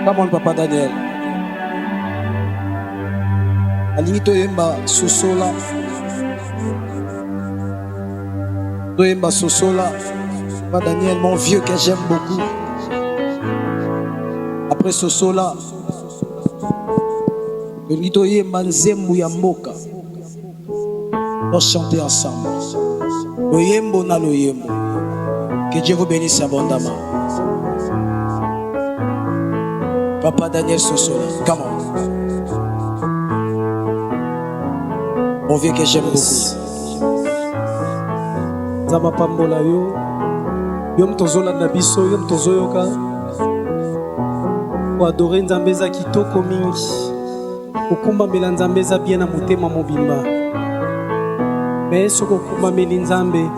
Come on, Papa Daniel. Alingi toyemba sosola. Toyemba sosola. Papa Daniel, mon vieux que j'aime beaucoup. Après sosola. Alingi toyemba nzembo ya mboka. On chanter ensemble. Loyembo na loyembo. Que Dieu vous bénisse abondamment. Papa Daniel Sosola, come on. Mon vieux que j'aime beaucoup. Zama pambola yo. Yom tozola na biso, yom tozoyoka. Pour adorer Nzambe za kitoko mingi. Okumba mela Nzambe za bien na motema mobimba. Mais soko kumba meli Nzambe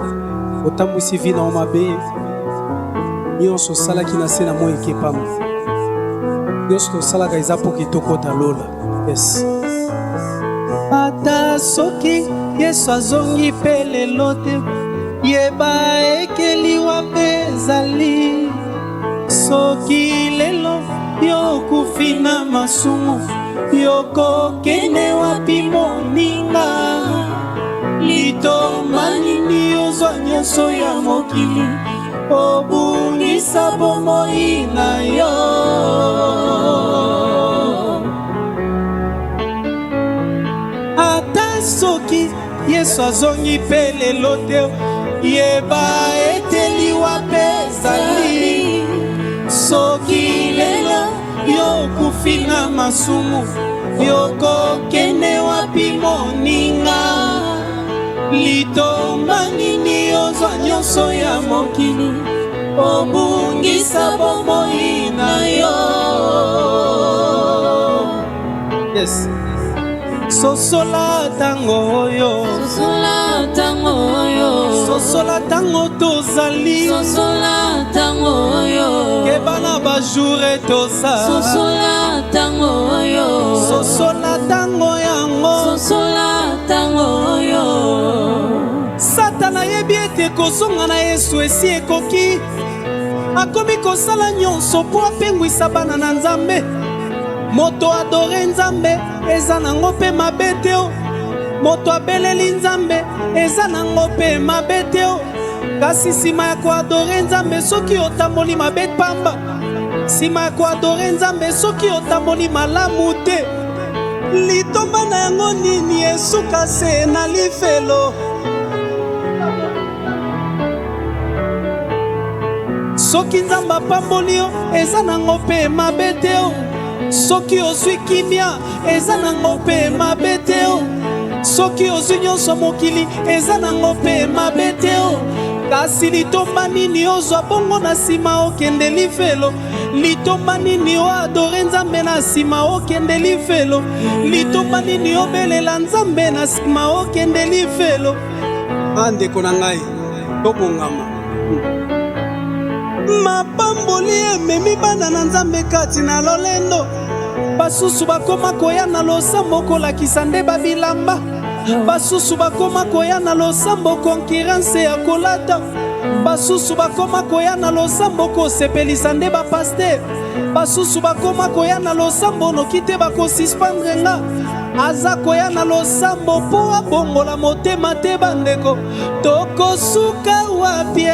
otambusi vi na mabe. Nyonso sala ki na se na mo ekepama. Nyonso sala ka eza po kitoko talola. Yes. Ata soki Yesu azongi pe lelo te yeba ekeliwa mpe ezali. Soki lelo yokufi na masumu yokokende wapi moninga. Litomba nini ozwa nyonso ya mokili obungisa bomoi na yo. Ata soki Yesu azongi pe lelo te yeba eteliwa mpe ezali. Soki lelo yokufi na masumu yokokende wapi moninga. Litomba nini ozwa nyonso ya mokili obungisa bomoi na yo. Yes. Sosola tango oyo. Sosola tango oyo. Sosola tango tozali. Sosola tango oyo. Kebana bajour tosa. Sosola tango oyo. Sosola tango yango. Sosola tango oyo. Satana yebi ete kozonga na Yesu esi ekoki. Akomi kosala nyonso po apengwisa bana na Nzambe. Moto adore Nzambe eza nango mpe mabe te o. Moto abeleli Nzambe eza nango mpe mabe te o. Kasi nsima ya koadore Nzambe soki otamboli mabe pamba. Nsima ya koadore Nzambe soki otamboli malamu te. Litomba na yango nini esuka se na lifelo. Soki Nzambe apamboli yo eza nango mpe mabe te o. Soki ozwi kimia eza nango mpe mabe te o. Soki ozwi nyonso mokili eza nango mpe mabe te o. Kasi litomba nini ozwa bongo na nsima okende lifelo. Litomba nini oadore Nzambe na nsima okende lifelo. Litomba nini obelela Nzambe na nsima okende lifelo. Andeko na ngai tobongama. Mapamboli ememi bana na Nzambe kati na lolendo. Basusu bakoma koya na losambo kolakisa nde babilamba. Basusu bakoma koya na losambo konkurence ya kolata. Basusu bakoma koya na losambo kosepelisa nde bapaster. Basusu bakoma koya na losambo noki te bakosispandre nga. Aza koya na losambo po abongola motema te bandeko. Tokosuka wapie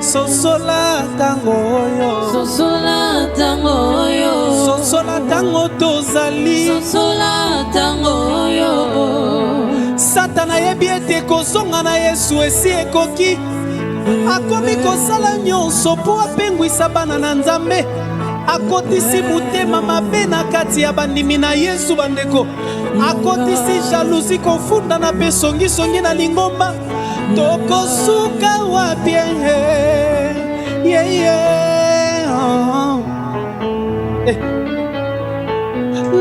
sosola tango oyo. Sosola tango oyo. Sosola tango tozali. Sosola tango oyo. Satana yebi ete kozonga na Yesu esi ekoki. Akomi kosala nyonso po apengwisa bana na Nzambe. Akotisi motema mabe na kati ya bandimi na Yesu bandeko. Akotisi jalousie kofunda na pe songi na lingomba. Tokosuka wapie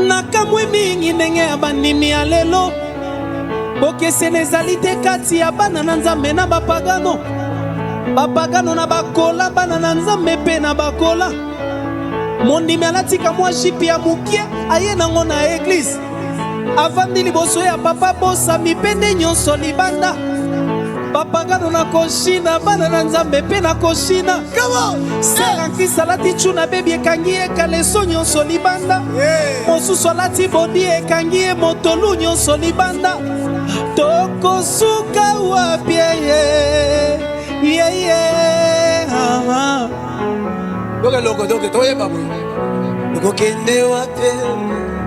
nakamwe mingi ndenge ya bandimi ya lelo. Bokeseni ezali te kati ya bana na Nzambe na bapagano. Bapagano na bakola bana na Nzambe pe na bakola. Mondimi alatika mwa jipi ya mukie aye nango na eglise. Avandi liboso ya papa bosa mipende nyonso libanda. bapagano na koshina bana na nzambe mpe na koshina sara krist alati tshuna bebi ekangi ye kaleso nyonso libanda mosusu alati bodi ekangi ye motolu nyonso libanda tokosuka wapi ye doke toyeba boye okokende wapi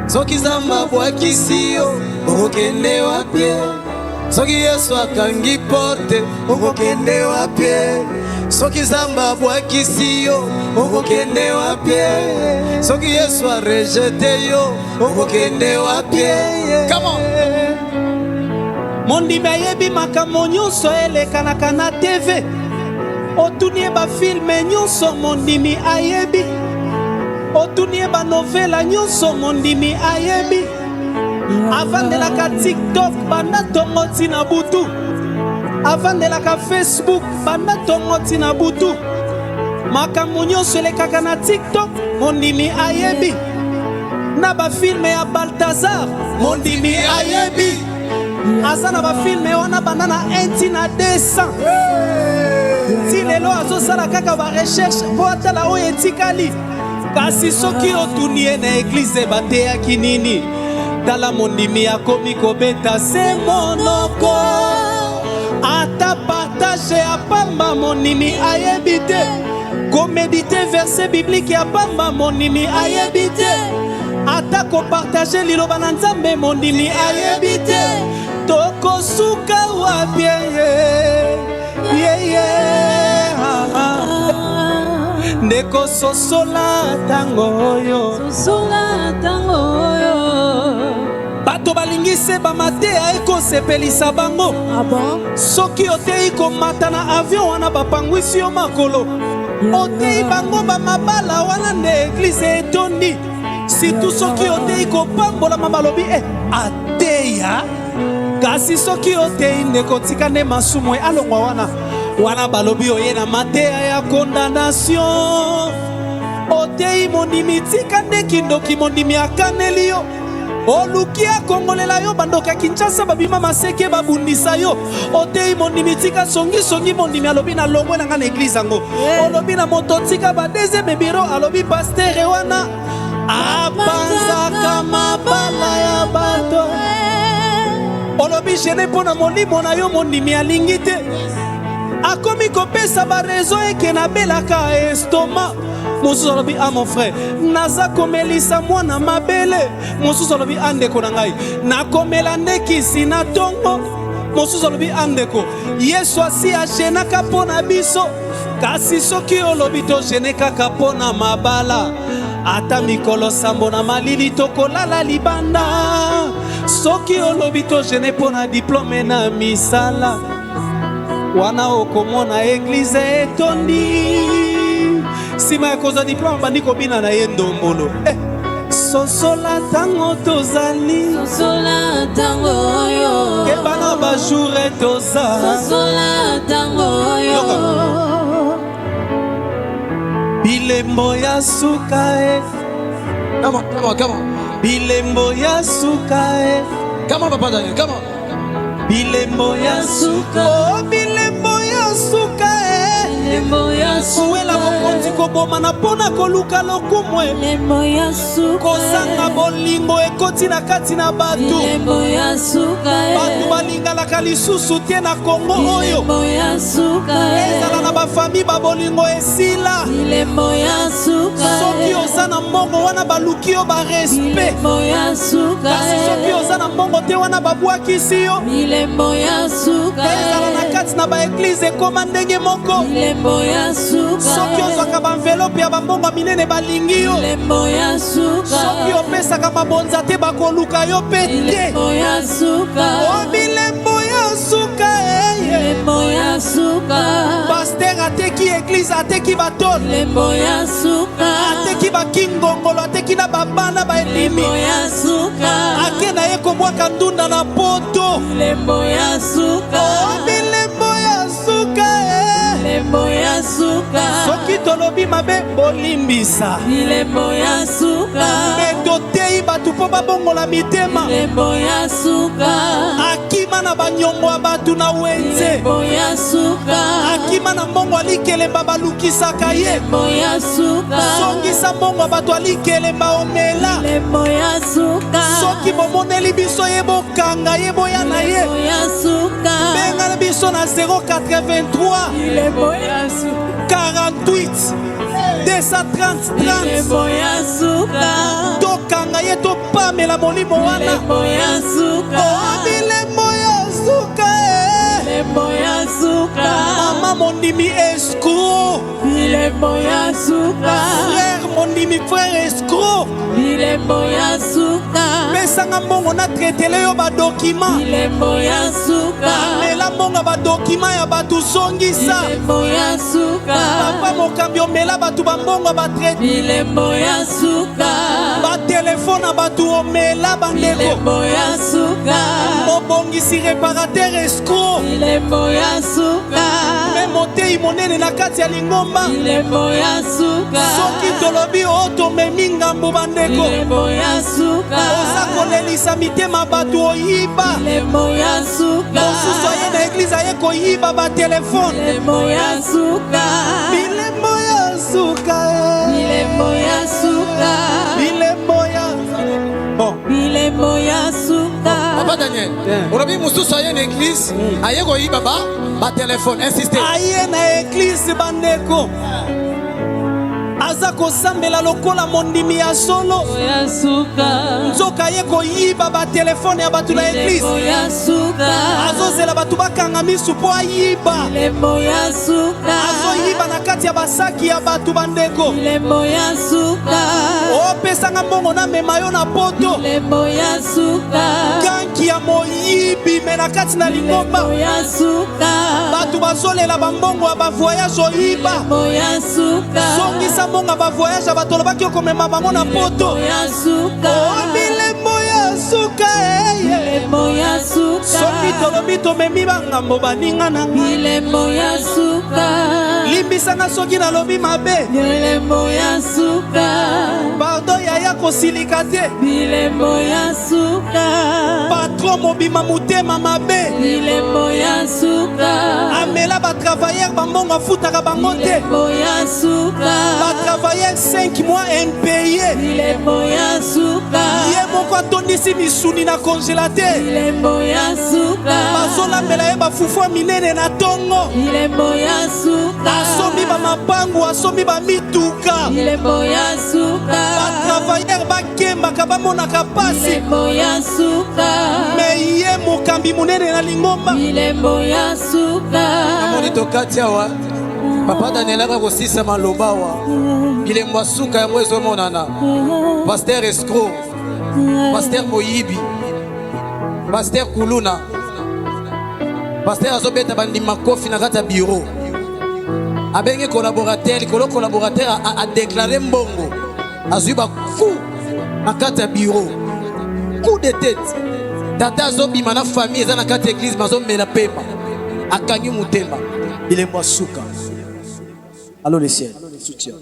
soki zamba bwakisi yo okokende wapi soki yesu akangi porte okokende wapi soki zamba bwakisi yo okokende wapi soki yesu arejete yo okokende wapi mondimi ayebi makambo nyonso elekanaka na tv otuni ye bafilme nyonso mondimi ayebi otuni ye banovela nyonso mondimi ayebi avandelaka tiktok banda tongo tina butu avandelaka facebook banda tongo tina butu makambo nyonso elekaka na tiktok mondimi ayebi na bafilme ya baltazar mondimi ayebi aza na bafilme wana banda na 1 na 200 ti lelo azosala kaka barecherche mpo atala oyo etikali kasi soki otuni ye na eglize bateyaki nini tala mondimi akomi kobeta se monoko ata partage ya pamba mondimi ayebi te komedite verset biblique ya pamba mondimi ayebi te ata kopartage liloba na nzambe mondimi ayebi te tokosuka wapi ndeko sosola tango oyo bato balingise bamateya ekosepelisa bango soki oteyi komata na avion wana bapangwisi yo makolo oteyi bango bamabala wana nde eglize etondi situ soki oteyi kopambolama balobi ateya kasi soki oteyi ndeko tika nde masumu alongwa wana balobi oye na mateya ya condamnation oteyi mondimi tika nde kindoki mondimi akaneli yo oluki akongolela yo bandoka Kinshasa babima maseke babundisa yo oteyi mondimi tika songi mondimi alobi na longwe na nga na eglize yango olobi na moto tika ba deuxième biro alobi pastere wana apanzaka mabala ya bato olobi jene mpo na molimo na yo mondimi alingi te akomi kopesa barezo eke nabelaka estoma mosusu alobi mon frère naza komelisa mwana mabele mosusu alobi andeko na ngai nakomela ndekisi na tongo mosusu alobi andeko yesu asi ajenaka mpo na biso kasi soki olobi tojene kaka mpo na mabala ata mikolo sambo na malili tokolala libanda soki olobi tojene mpo na diplome na misala wana okomona eglize etondi sima ya kozwa diplome bandi kobina na ye ndombolo sosola tango tozali kebana bajour toza bilembo ya suka bilembo ya suka Papa Daniel, come on. bilembo ya suka bilembo ya suka suwela mokonzi koboma na mpona koluka lokumwe kozanga bolingo ekoti na kati na bato bato balingalaka lisusu te na kongo oyo ezala na bafami babolingo esila soki oza na mbongo wana baluki yo barespect kasi soki oza na mbongo te wana babwakisi yo ezala na kati na baeglize ekoma ndenge moko soki ozwaka bamvelope ya bambongo minene balingi yo soki opesaka mabonza te bakoluka yo pe te bilembo ya suka paster ateki eglize ateki batole ateki bakingongolo ateki na babana baelimi ake na ye kobwaka ndunda na poto bilembo ya suka bilembo ya suka soki tolobi mabe bolimbisa bilembo ya suka me totei bato mpo babongola mitema bilembo ya suka akima na banyongo ya bato na wenze bilembo ya suka akima na mbongo alikelemba balukisaka ye bilembo ya suka songisa mbongo ya bato alikelemba omela bilembo ya suka soki bomoneli biso ye bokanga ye boya na ye bilembo ya suka benga na biso na 083 bilembo ya suka 48 230 30 bilembo ya suka tokanga ye topamela molimo wana bilembo ya suka bilembo ya suka bilembo ya suka mama mondimi escroc bilembo ya suka frère mondimi frère escroc bilembo ya suka pesanga mbongo na traitele yo badokima bilembo ya suka amela mbongo badokima ya bato songisa bilembo ya suka papa mokambi omela bato bambongo batraite bilembo ya suka batelefone na bato omela bandeko bilembo ya suka mobongisi réparateur escroc bilembo ya suka me motei monene na kati ya lingomba bilembo ya suka soki tolobi o tomemi ngambo bandeko bilembo ya suka oza kolelisa mitema bato oyiba bilembo ya suka mosusu aye na eglize aye koyiba batelefone bilembo ya suka bilembo ya suka bilembo ya suka bilembo ya bon bilembo ya suka Papa Daniel, olobi mususu aye na église aye koyiba ba téléphone insiste aye na eglize bandeko aza kosambela lokola mondimi ya solo ya suka nzoka ye koyiba batelefone ya bato na eglize bilembo ya suka azozela bato bakanga misu mpo ayiba bilembo ya suka azoyiba na kati ya basaki ya bato bandeko bilembo ya suka opesanga mbongo na mema yo na poto bilembo ya suka ganki ya moyibi me na kati na lingomba bilembo ya suka bato bazolela bambongo ya bavoyage oyiba bilembo ya suka songisa mbongo ya bavoyage ya bato olobaki okomema bango na poto ya suka bilembo ya suka bilembo ya suka soki tolobi tomemi bangambo baninga na nga bilembo ya suka limbisanga soki nalobi mabe bilembo ya suka pardon yaya kosilika te bilembo ya suka patron mobima motema mabe bilembo ya suka amela batravailleur bambongo afutaka bango te bilembo ya suka batravailleur 5 mois impayé bilembo ya suka ye moko atondisi misuni na congélateur bilembo ya suka bazolambela ye bafufu ya minene na ntongo bilembo ya suka asombi bamapangu asombi bamituka bilembo ya suka batravailleur bakembaka bamonaka pasi bilembo ya suka me ye mokambi monene na lingomba bilembo ya suka amoni tokati awa Papa Daniel aka kosisa maloba awa bilembo ya suka yango ezomonana Pasteur escroc Pasteur moyibi Pasteur kuluna Pasteur azobeta bandima kofi na kati ya bureau abenge collaborateur likolo collaborateur a déclaré mbongo azwi baku na kati ya bureau coup de tête tata azobima na famille eza na kati ya église bazomela pema akangi motema bilembo ya suka. Allô les ciels, soutien.